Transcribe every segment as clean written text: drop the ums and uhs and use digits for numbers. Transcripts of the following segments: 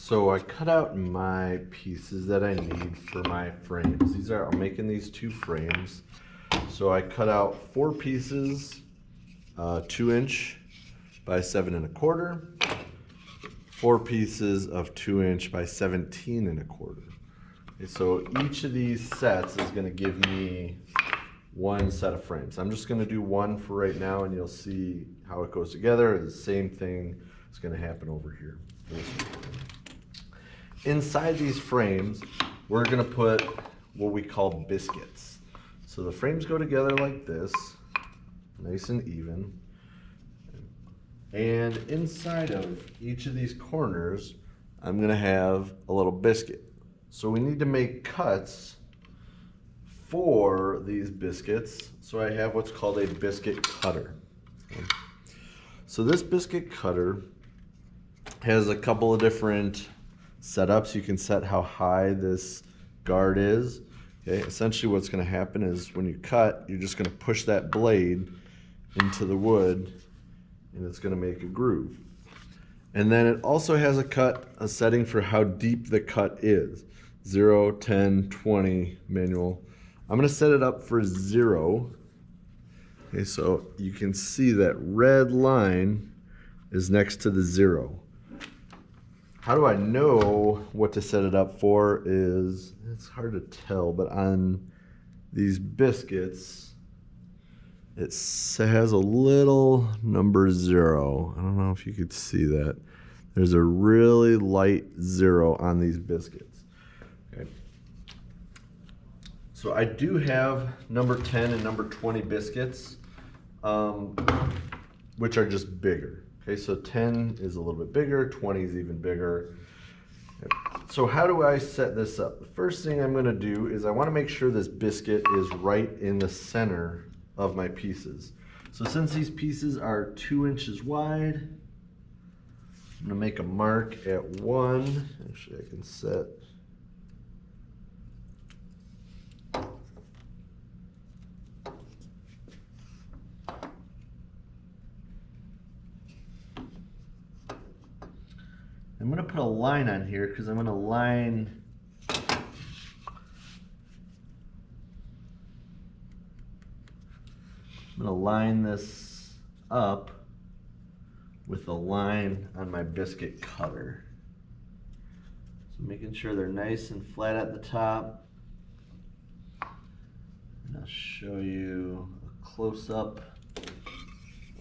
So I cut out my pieces that I need for my frames. I'm making these 2 frames. So I cut out 4 pieces, 2" by 7 1/4, 4 pieces of 2" by 17 1/4. Okay, so each of these sets is gonna give me 1 set of frames. I'm just gonna do 1 for right now and you'll see how it goes together. The same thing is gonna happen over here. Inside these frames, we're gonna put what we call biscuits. So the frames go together like this, nice and even. And inside of each of these corners, I'm gonna have a little biscuit. So we need to make cuts for these biscuits. So I have what's called a biscuit cutter. So this biscuit cutter has a couple of different setups. You can set how high this guard is. Okay, essentially what's going to happen is when you cut, you're just going to push that blade into the wood and it's going to make a groove. And then it also has a setting for how deep the cut is. 0, 10, 20 manual. I'm going to set it up for 0. Okay, so you can see that red line is next to the 0. How do I know what to set it up for is, it's hard to tell, but on these biscuits, it has a little number 0. I don't know if you could see that. There's a really light 0 on these biscuits. Okay. So I do have number 10 and number 20 biscuits, which are just bigger. Okay, so 10 is a little bit bigger, 20 is even bigger. So how do I set this up? The first thing I'm gonna do is I wanna make sure this biscuit is right in the center of my pieces. So since these pieces are 2 inches wide, I'm gonna make a mark at 1. Actually, I can set I'm going to put a line on here because I'm going to line this up with a line on my biscuit cutter. So making sure they're nice and flat at the top. And I'll show you a close-up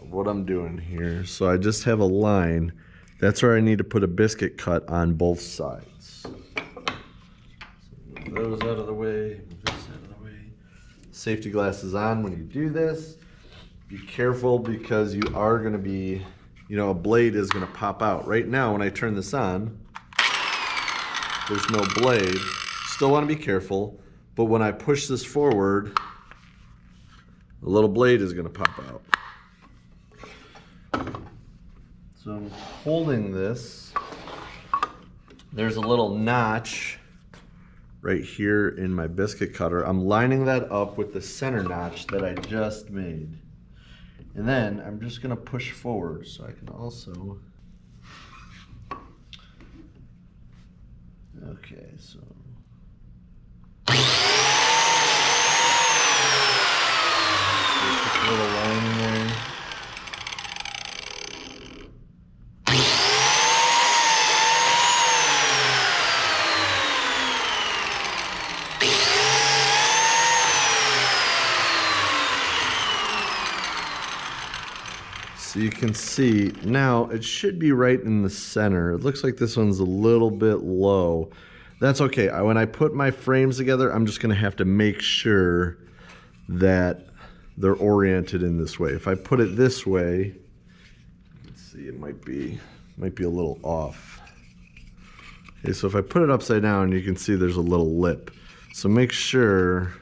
of what I'm doing here. So I just have a line. That's where I need to put a biscuit cut on both sides. So move those out of the way, move this out of the way. Safety glasses on when you do this. Be careful because you are gonna be, a blade is gonna pop out. Right now, when I turn this on, there's no blade. Still wanna be careful, but when I push this forward, a little blade is gonna pop out. So I'm holding this. There's a little notch right here in my biscuit cutter. I'm lining that up with the center notch that I just made. And then I'm just gonna push forward so I can also, okay, so. Just a little line in there. So you can see now it should be right in the center. It looks like this one's a little bit low. That's okay. When I put my frames together, I'm just gonna have to make sure that they're oriented in this way. If I put it this way, let's see, it might be a little off. Okay, so if I put it upside down, you can see there's a little lip. So make sure,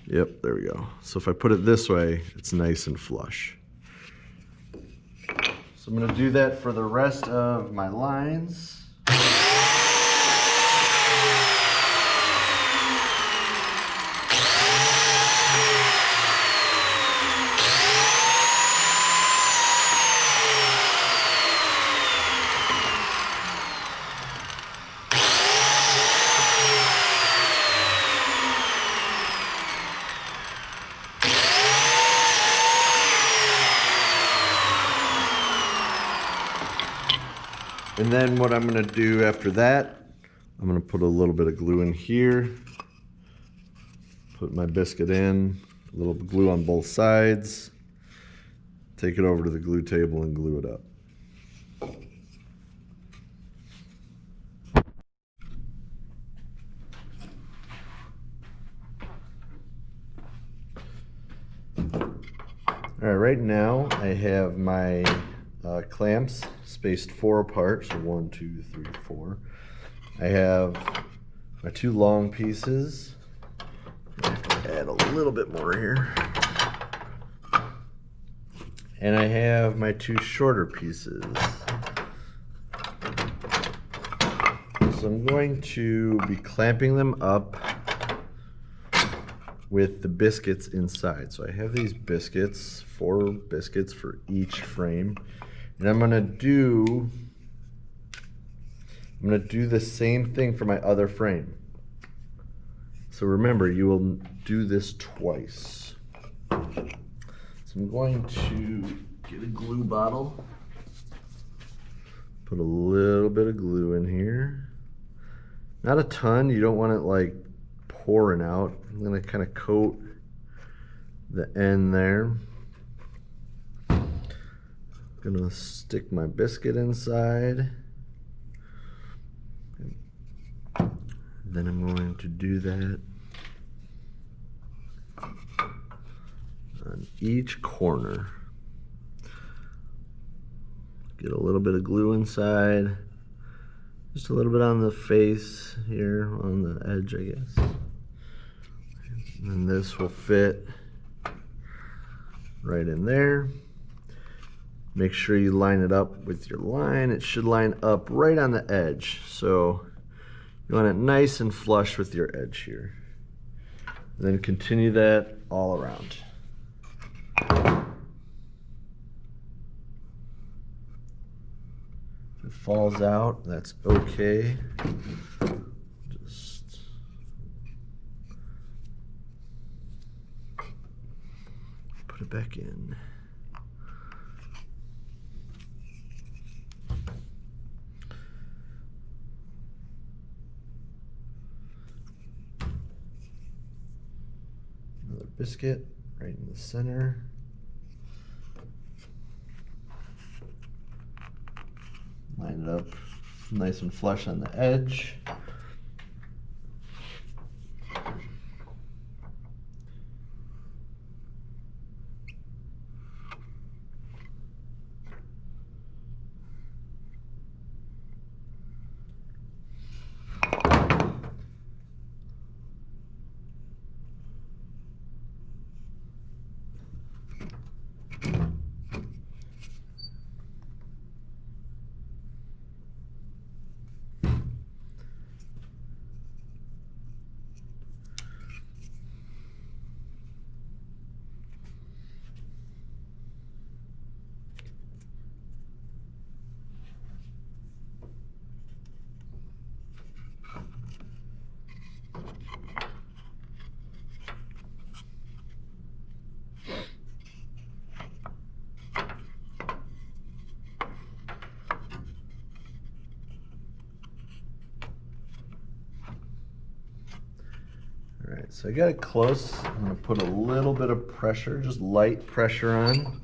yep, there we go. So if I put it this way, it's nice and flush. So I'm going to do that for the rest of my lines. And then what I'm gonna do after that, I'm gonna put a little bit of glue in here, put my biscuit in, a little glue on both sides, take it over to the glue table and glue it up. All right, right now I have my clamps spaced 4 apart, so 1, 2, 3, 4. I have my 2 long pieces. I have to add a little bit more here. And I have my 2 shorter pieces. So I'm going to be clamping them up with the biscuits inside. So I have these biscuits, 4 biscuits for each frame. And I'm gonna do the same thing for my other frame. So remember, you will do this twice. So I'm going to get a glue bottle, put a little bit of glue in here. Not a ton, you don't want it like pouring out. I'm gonna kind of coat the end there. Gonna stick my biscuit inside. Then I'm going to do that on each corner. Get a little bit of glue inside. Just a little bit on the face here, on the edge, I guess. And this will fit right in there. Make sure you line it up with your line. It should line up right on the edge. So you want it nice and flush with your edge here. And then continue that all around. If it falls out, that's okay. Just put it back in. Another biscuit right in the center. Line it up nice and flush on the edge. All right, so I got it close. I'm gonna put a little bit of pressure, just light pressure on.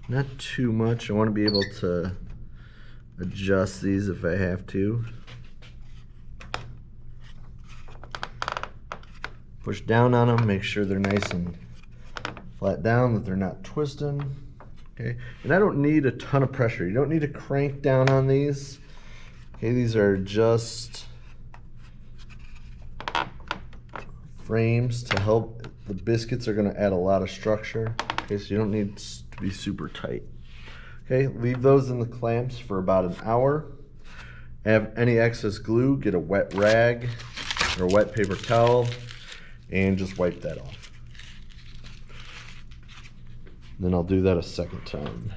Not too much. I want to be able to adjust these if I have to. Push down on them, make sure they're nice and flat down, that they're not twisting. Okay, and I don't need a ton of pressure. You don't need to crank down on these. Okay, these are just frames to help. The biscuits are going to add a lot of structure. Okay, so you don't need to be super tight. Okay, leave those in the clamps for about an hour. Have any excess glue, get a wet rag or a wet paper towel and just wipe that off. Then I'll do that a second time.